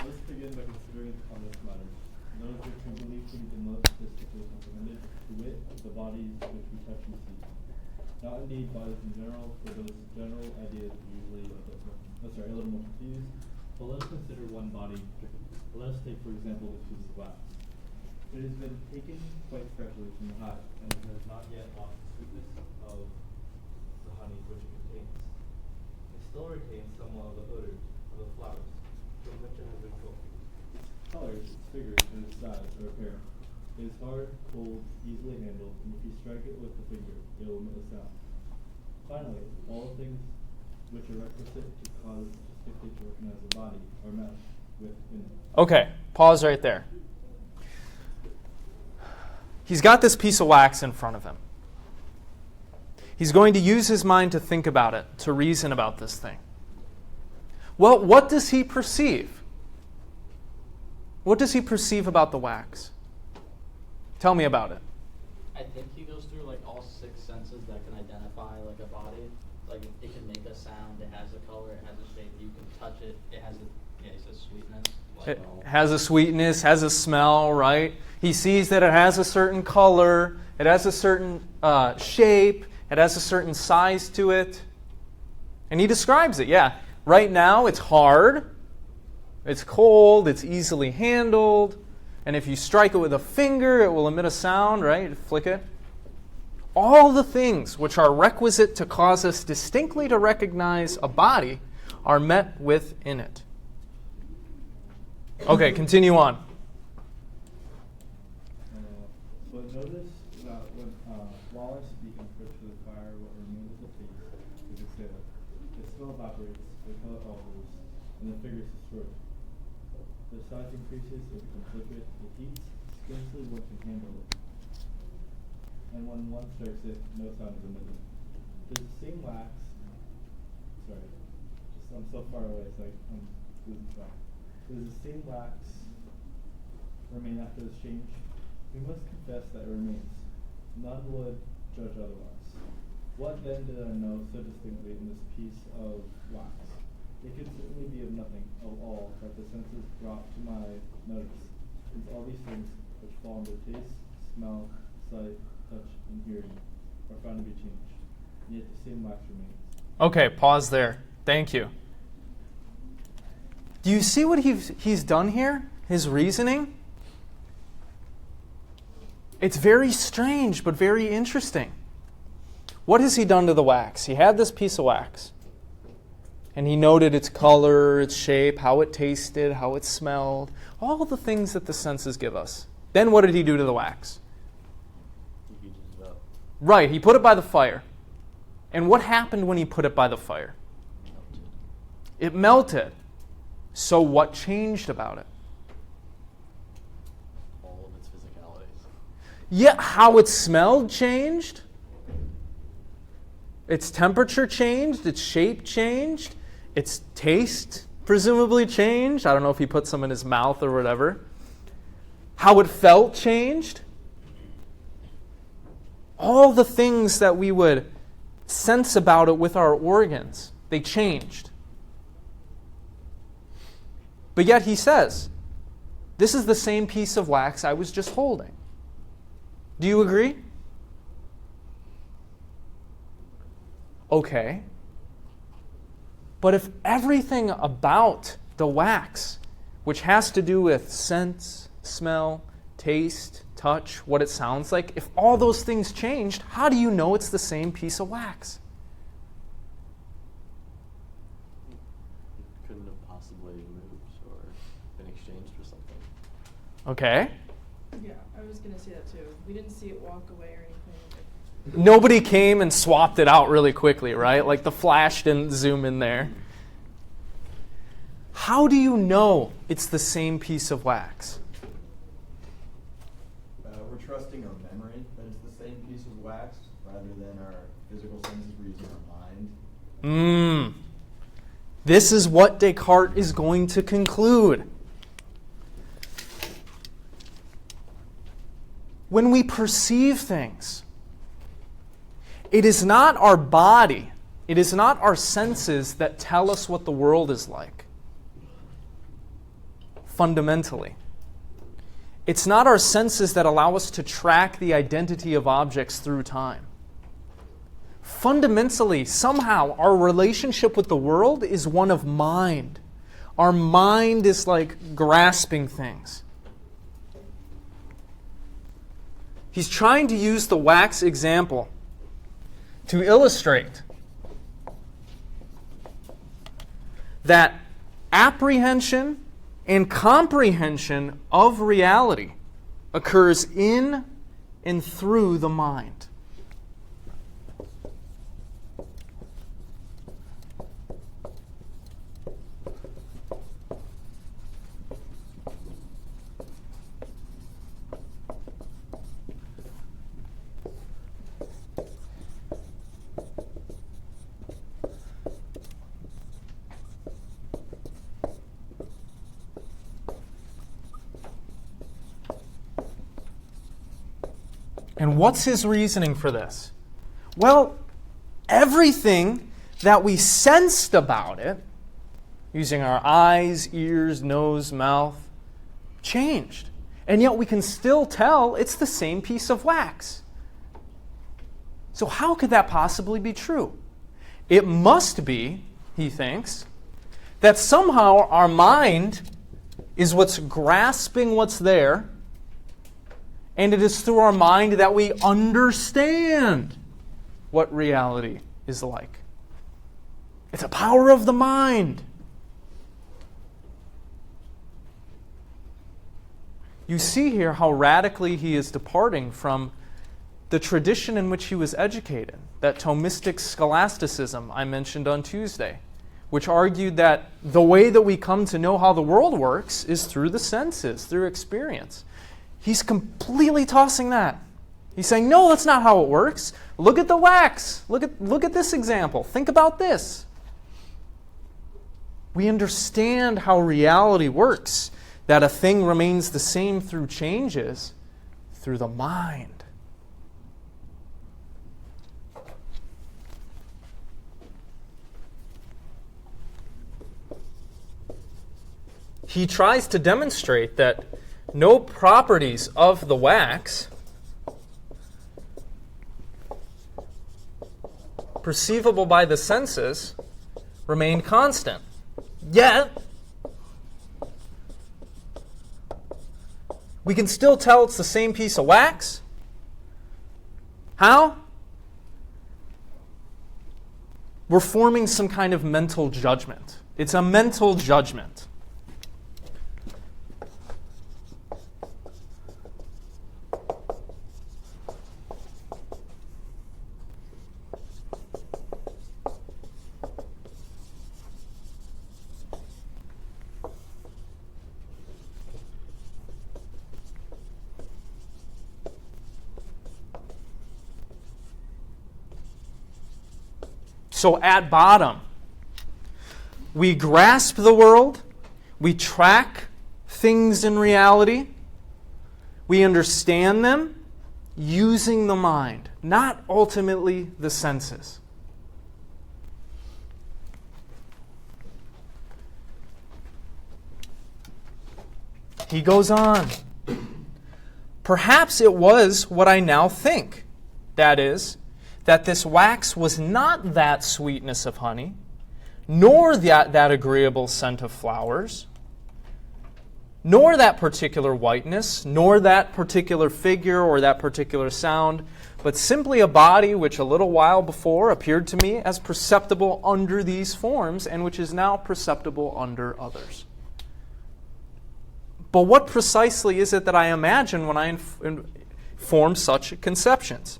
Let's begin by considering complex matters. None of which we believe to be the most statistically comprehended, to wit, the bodies which we touch and see. Not indeed bodies in general, for those general ideas are usually a little more confused. But let us consider one body. Let us take, for example, this piece of glass. It has been taken quite freshly from the hive, and it has not yet lost the sweetness of the honey which it contains. It still retains somewhat of the odor of the flowers from which it has been pulled. Its colors, its figures, and its size are apparent. It is hard, cold, easily handled, and if you strike it with the finger, it will emit a sound. Finally, all things which are requisite to cause us to distinctly to recognize the body are met. within it. Okay, pause right there. He's got this piece of wax in front of him. He's going to use his mind to think about it, to reason about this thing. Well, what does he perceive? What does he perceive about the wax? Tell me about it. I think he goes through like all 6 senses that can identify like a body. Like it can make a sound, it has a color, it has a shape, you can touch it, it has a, yeah, he says sweetness. It has a sweetness, has a smell, right? He sees that it has a certain color, it has a certain shape, it has a certain size to it. And he describes it, yeah. Right now it's hard, it's cold, it's easily handled, and if you strike it with a finger, it will emit a sound, right? You flick it. All the things which are requisite to cause us distinctly to recognize a body are met within it. Okay, continue on. But notice that when while I speak and approach to the fire, what remains of the taste is exhaled. The smell evaporates, the color alters, and the figure is destroyed. The size increases, it becomes liquid, it heats, scarcely one can handle it. And when one strikes it, no sound is emitted. Does the same wax, I'm so far away, so I'm losing track. Does the same wax remain after this change? We must confess that it remains. None would judge otherwise. What then did I know so distinctly in this piece of wax? It could certainly be of nothing, of all, that the senses brought to my notice, since all these things, which fall under taste, smell, sight, touch, and hearing, are found to be changed, and yet the same wax remains. Okay, pause there. Thank you. Do you see what he's done here? His reasoning? It's very strange, but very interesting. What has he done to the wax? He had this piece of wax, and he noted its color, its shape, how it tasted, how it smelled, all the things that the senses give us. Then what did he do to the wax? He heated it up. Right, he put it by the fire. And what happened when he put it by the fire? It melted. So what changed about it? All of its physicalities. Yeah, how it smelled changed. Its temperature changed. Its shape changed. Its taste presumably changed. I don't know if he put some in his mouth or whatever. How it felt changed. All the things that we would sense about it with our organs, they changed. But yet he says, this is the same piece of wax I was just holding. Do you agree? Okay. But if everything about the wax, which has to do with sense, smell, taste, touch, what it sounds like, if all those things changed, how do you know it's the same piece of wax? Couldn't have possibly moved or been exchanged for something. Okay. Yeah, I was going to say that too. We didn't see it walk away or anything. Nobody came and swapped it out really quickly, right? Like the flash didn't zoom in there. How do you know it's the same piece of wax? We're trusting our memory that it's the same piece of wax rather than our physical senses we're using our mind. This is what Descartes is going to conclude. When we perceive things, it is not our body, it is not our senses that tell us what the world is like. Fundamentally. It's not our senses that allow us to track the identity of objects through time. Fundamentally, somehow, our relationship with the world is one of mind. Our mind is like grasping things. He's trying to use the wax example to illustrate that apprehension and comprehension of reality occurs in and through the mind. And what's his reasoning for this? Well, everything that we sensed about it, using our eyes, ears, nose, mouth, changed. And yet we can still tell it's the same piece of wax. So how could that possibly be true? It must be, he thinks, that somehow our mind is what's grasping what's there, and it is through our mind that we understand what reality is like. It's a power of the mind. You see here how radically he is departing from the tradition in which he was educated, that Thomistic scholasticism I mentioned on Tuesday, which argued that the way that we come to know how the world works is through the senses, through experience. He's completely tossing that. He's saying, no, that's not how it works. Look at the wax. Look at this example. Think about this. We understand how reality works, that a thing remains the same through changes, through the mind. He tries to demonstrate that no properties of the wax perceivable by the senses remain constant. Yet, we can still tell it's the same piece of wax. How? We're forming some kind of mental judgment. It's a mental judgment. So at bottom, we grasp the world, we track things in reality, we understand them using the mind, not ultimately the senses. He goes on. Perhaps it was what I now think, that is, that this wax was not that sweetness of honey, nor that agreeable scent of flowers, nor that particular whiteness, nor that particular figure or that particular sound, but simply a body which a little while before appeared to me as perceptible under these forms and which is now perceptible under others. But what precisely is it that I imagine when I form such conceptions?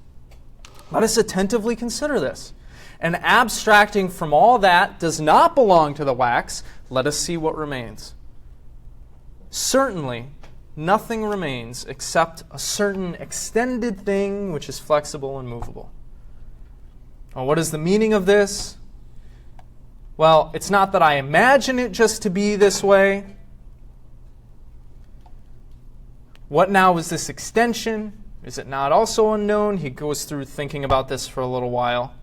Let us attentively consider this. And abstracting from all that does not belong to the wax, let us see what remains. Certainly, nothing remains except a certain extended thing which is flexible and movable. Well, what is the meaning of this? Well, it's not that I imagine it just to be this way. What now is this extension? Is it not also unknown? He goes through thinking about this for a little while.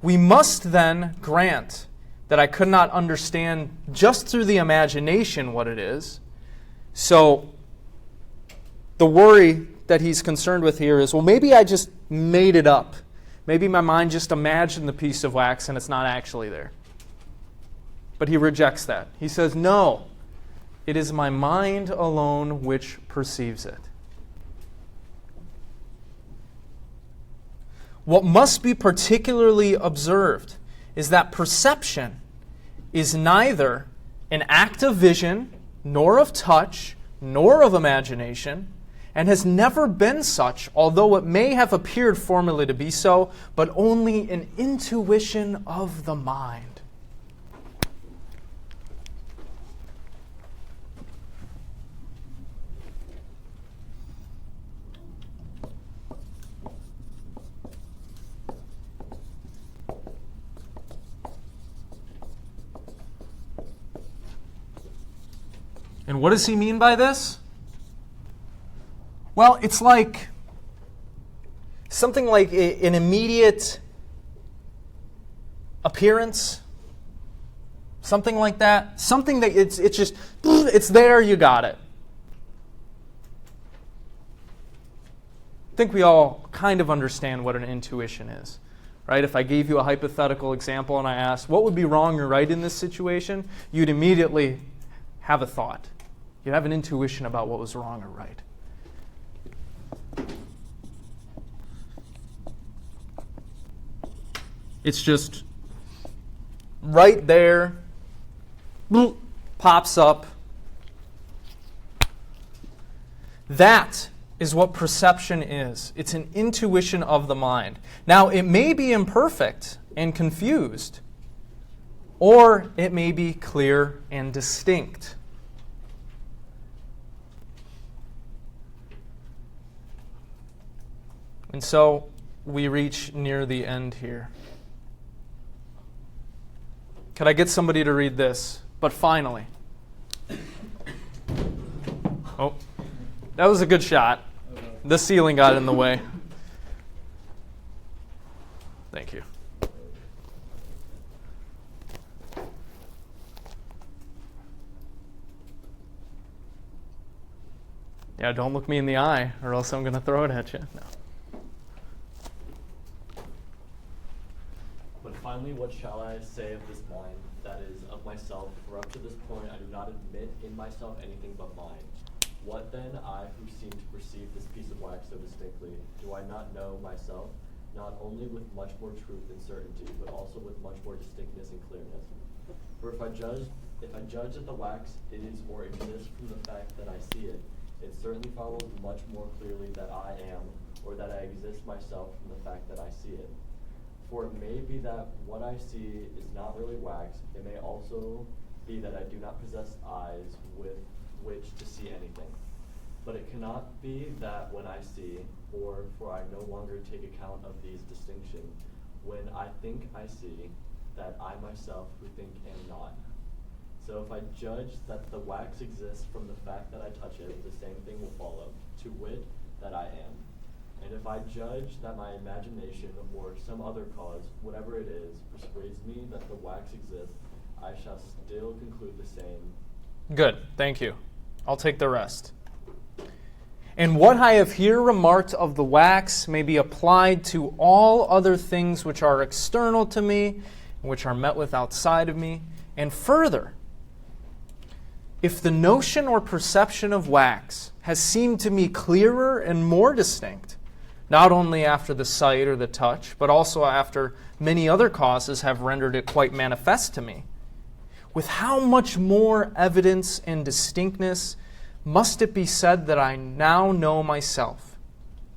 We must then grant that I could not understand just through the imagination what it is. So the worry that he's concerned with here is, well, maybe I just made it up. Maybe my mind just imagined the piece of wax and it's not actually there. But he rejects that. He says, no. It is my mind alone which perceives it. What must be particularly observed is that perception is neither an act of vision, nor of touch, nor of imagination, and has never been such, although it may have appeared formerly to be so, but only an intuition of the mind. And what does he mean by this? Well, it's like something like an immediate appearance, something like that. Something that it's just, it's there, you got it. I think we all kind of understand what an intuition is, right? If I gave you a hypothetical example and I asked, what would be wrong or right in this situation? You'd immediately have a thought. You'd have an intuition about what was wrong or right. It's just right there, pops up. That is what perception is. It's an intuition of the mind. Now, it may be imperfect and confused, or it may be clear and distinct. And so we reach near the end here. Could I get somebody to read this? But finally. Oh, that was a good shot. The ceiling got in the way. Thank you. Yeah, don't look me in the eye, or else I'm going to throw it at you. No. But finally, what shall I say of this mind, that is, of myself? For up to this point I do not admit in myself anything but mind. What then, I who seem to perceive this piece of wax so distinctly, do I not know myself, not only with much more truth and certainty, but also with much more distinctness and clearness? For if I judge that the wax is or exists from the fact that I see it, it certainly follows much more clearly that I am, or that I exist myself from the fact that I see it. For it may be that what I see is not really wax. It may also be that I do not possess eyes with which to see anything. But it cannot be that when I see, for I no longer take account of these distinctions, when I think I see, that I myself who think am not. So if I judge that the wax exists from the fact that I touch it, the same thing will follow, to wit, that I am. And if I judge that my imagination or some other cause, whatever it is, persuades me that the wax exists, I shall still conclude the same. Good, thank you. I'll take the rest. And what I have here remarked of the wax may be applied to all other things which are external to me, which are met with outside of me. And further, if the notion or perception of wax has seemed to me clearer and more distinct, not only after the sight or the touch, but also after many other causes have rendered it quite manifest to me, with how much more evidence and distinctness must it be said that I now know myself,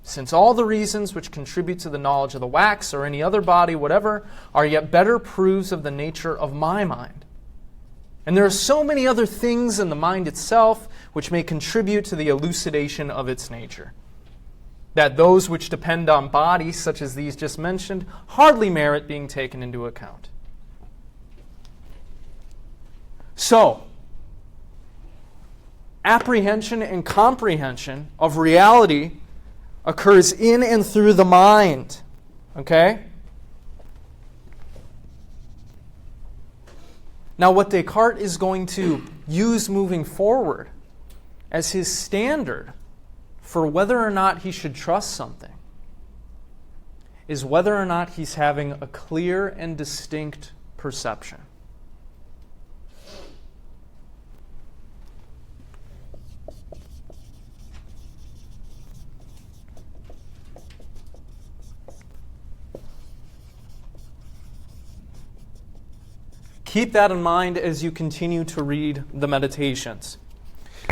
since all the reasons which contribute to the knowledge of the wax or any other body, whatever, are yet better proofs of the nature of my mind. And there are so many other things in the mind itself which may contribute to the elucidation of its nature, that those which depend on bodies, such as these just mentioned, hardly merit being taken into account. So, apprehension and comprehension of reality occurs in and through the mind. Okay? Now, what Descartes is going to use moving forward as his standard for whether or not he should trust something is whether or not he's having a clear and distinct perception. Keep that in mind as you continue to read the Meditations.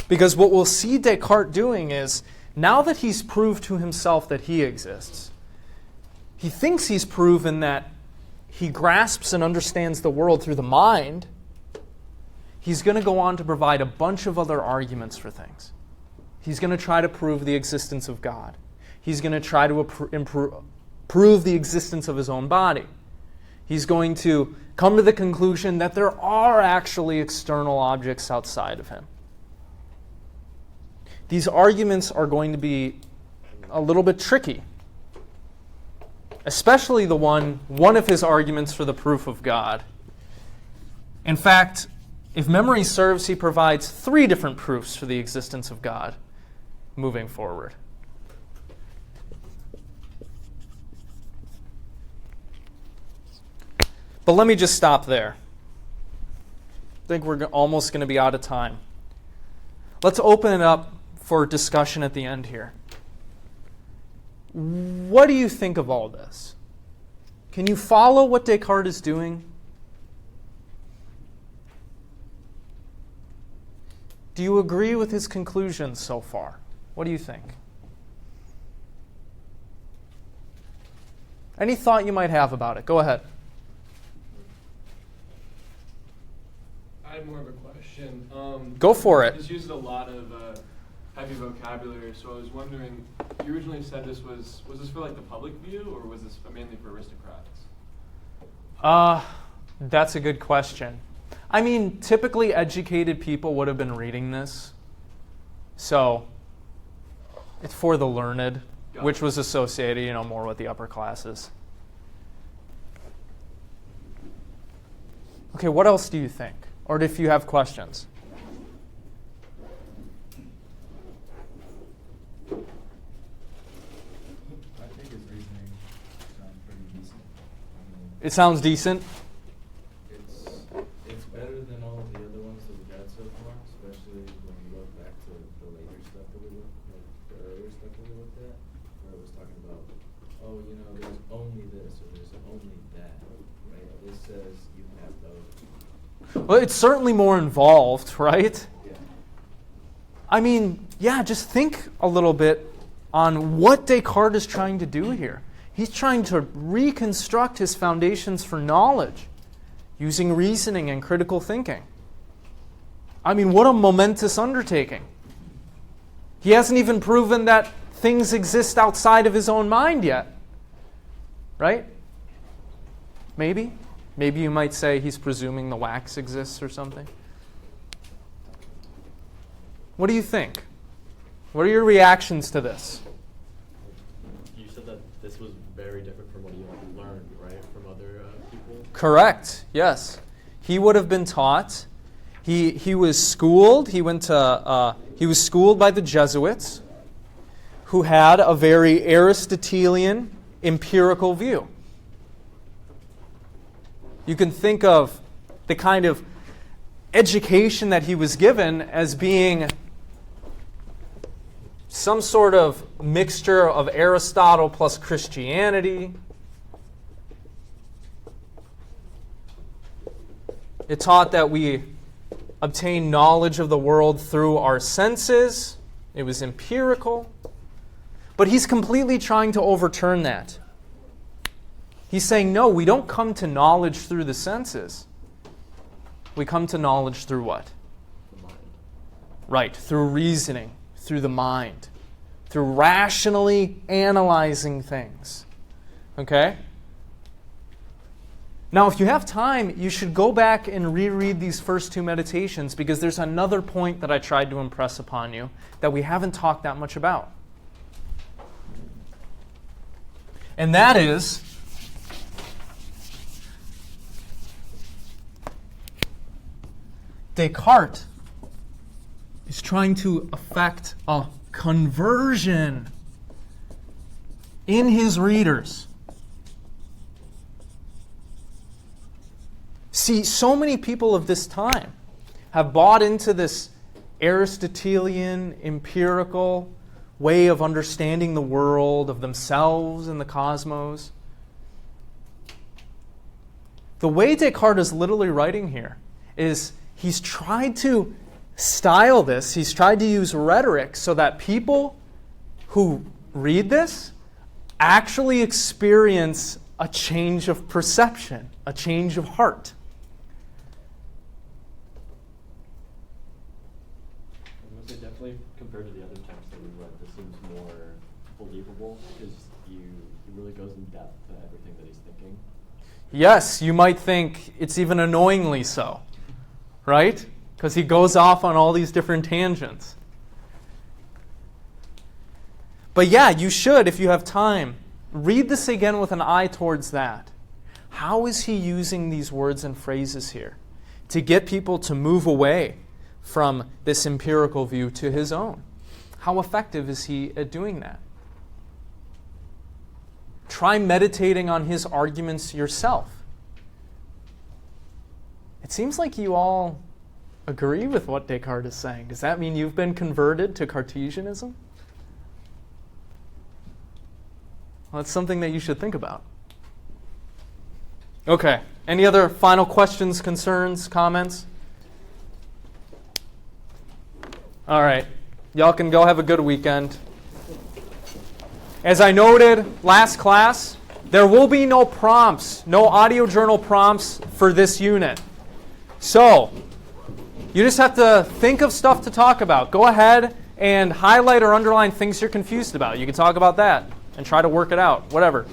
Because what we'll see Descartes doing is, now that he's proved to himself that he exists, he thinks he's proven that he grasps and understands the world through the mind. He's going to go on to provide a bunch of other arguments for things. He's going to try to prove the existence of God. He's going to try to prove the existence of his own body. He's going to come to the conclusion that there are actually external objects outside of him. these arguments are going to be a little bit tricky. Especially one of his arguments for the proof of God. In fact, if memory serves, he provides 3 different proofs for the existence of God moving forward. But let me just stop there. I think we're almost going to be out of time. Let's open it up for discussion at the end here. What do you think of all this? Can you follow what Descartes is doing? Do you agree with his conclusions so far? What do you think? Any thought you might have about it? Go ahead. I have more of a question. Go for it. This uses a lot of heavy vocabulary, so I was wondering, you originally said this was this for like the public view, or was this mainly for aristocrats? That's a good question. I mean, typically educated people would have been reading this. So, it's for the learned, which was associated, more with the upper classes. Okay, what else do you think? Or if you have questions? I think his reasoning sounds pretty decent. It sounds decent? It's better than all of the other ones that we've had so far, especially when you look back to the later stuff that we looked, like the earlier stuff that we looked at, where it was talking about, there's only this or there's only that, right? This says you have both. Well, it's certainly more involved, right? Yeah. I mean, just think a little bit on what Descartes is trying to do here. He's trying to reconstruct his foundations for knowledge using reasoning and critical thinking. I mean, what a momentous undertaking. He hasn't even proven that things exist outside of his own mind yet. Right? Maybe? Maybe you might say he's presuming the wax exists or something. What do you think? What are your reactions to this? You said that this was very different from what you learned, right, from other people? Correct. Yes. He would have been taught. He was schooled. He was schooled by the Jesuits, who had a very Aristotelian empirical view. You can think of the kind of education that he was given as being some sort of mixture of Aristotle plus Christianity. It taught that we obtain knowledge of the world through our senses. It was empirical. But he's completely trying to overturn that. He's saying, no, we don't come to knowledge through the senses. We come to knowledge through what? The mind. Right, through reasoning, through the mind, through rationally analyzing things. Okay? Now, if you have time, you should go back and reread these first 2 meditations, because there's another point that I tried to impress upon you that we haven't talked that much about. And that is Descartes is trying to effect a conversion in his readers. See, so many people of this time have bought into this Aristotelian, empirical way of understanding the world, of themselves and the cosmos. The way Descartes is literally writing here is he's tried to style this, he's tried to use rhetoric so that people who read this actually experience a change of perception, a change of heart. I would say definitely compared to the other texts that we read, this seems more believable because he really goes in depth to everything that he's thinking. Yes, you might think it's even annoyingly so, right? Because he goes off on all these different tangents. But yeah, you should, if you have time, read this again with an eye towards that. How is he using these words and phrases here to get people to move away from this empirical view to his own? How effective is he at doing that? Try meditating on his arguments yourself. It seems like you all agree with what Descartes is saying. Does that mean you've been converted to Cartesianism? Well, that's something that you should think about. Okay. Any other final questions, concerns, comments? All right. Y'all can go have a good weekend. As I noted last class, there will be no prompts, no audio journal prompts for this unit. So, you just have to think of stuff to talk about. Go ahead and highlight or underline things you're confused about. You can talk about that and try to work it out, whatever.